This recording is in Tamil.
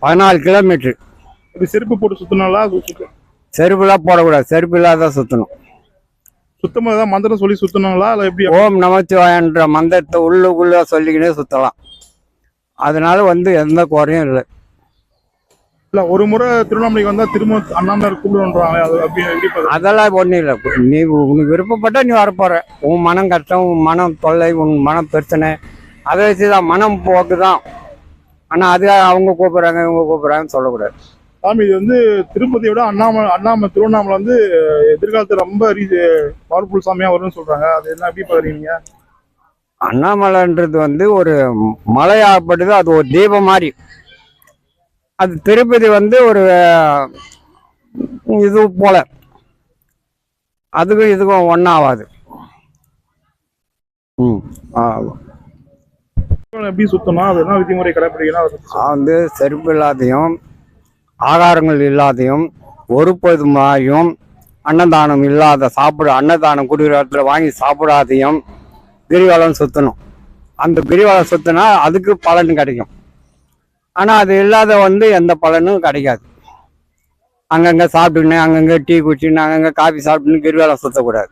14 கிலோமீட்டர். இது செருப்பு போட்டு சுத்தினாலா? செருப்புலாம் போடக்கூடாது, செருப்பு இல்லாத சுற்றணும். சுத்தமா தான் மந்திரம் சொல்லி சுத்தினாங்களா இல்லை எப்படி? ஓம் நமச்சிவாயன்ற மந்திரத்தை உள்ளுக்குள்ள சொல்லிக்கினே சுற்றலாம். அதனால எந்த குறையும் இல்லை. இல்லை, ஒரு முறை திருவண்ணாமலைக்கு வந்தால் திரும்ப அண்ணாமலை கூப்பிடுன்றாங்க, அது அப்படி எப்படி? அதெல்லாம் ஒன்றும் இல்லை. நீ உனக்கு விருப்பப்பட்ட நீ வரப்போற. உன் மனம் கஷ்டம், உன் மனம் தொல்லை, உன் மனம் பிரச்சனை, அதை வச்சு தான் மனம் போக்கு தான். ஆனால் அது அவங்க கூப்பிட்றாங்க இவங்க கூப்பிட்றாங்கன்னு சொல்லக்கூடாது. சாமி, இது திருப்பதியோட அண்ணாமலை திருவண்ணாமலை எதிர்காலத்தில் ரொம்ப பவர்ஃபுல் சாமியாக வரும்னு சொல்கிறாங்க. அது என்ன எப்படி பார்க்குறீங்க? அண்ணாமலைன்றது ஒரு மலையாகப்படுது. அது ஒரு தீபம் மாதிரி. அது திருப்பதி ஒரு இது போல. அதுக்கும் இதுக்கும் ஒன்றாகாது. எப்படி சுத்தணும்? அது என்ன விதிமுறை கடைப்பிடிக்கணும்? செருப்பு இல்லாதையும், ஆகாரங்கள் இல்லாதையும், ஒருப்பதுமாயும், அன்னதானம் இல்லாத அன்னதானம் குடிக்கிற இடத்துல வாங்கி சாப்பிடாதையும் கிரிவலம் சுற்றணும். அந்த கிரிவலம் சுற்றினா அதுக்கு பலன் கிடைக்கும். ஆனால் அது இல்லாத எந்த பலனும் கிடைக்காது. அங்கங்கே சாப்பிட்டுன்னு, அங்கங்கே டீ குடிச்சுன்னு, அங்கங்கே காஃபி சாப்பிட்டுன்னு கிரிவலம் சுற்றக்கூடாது.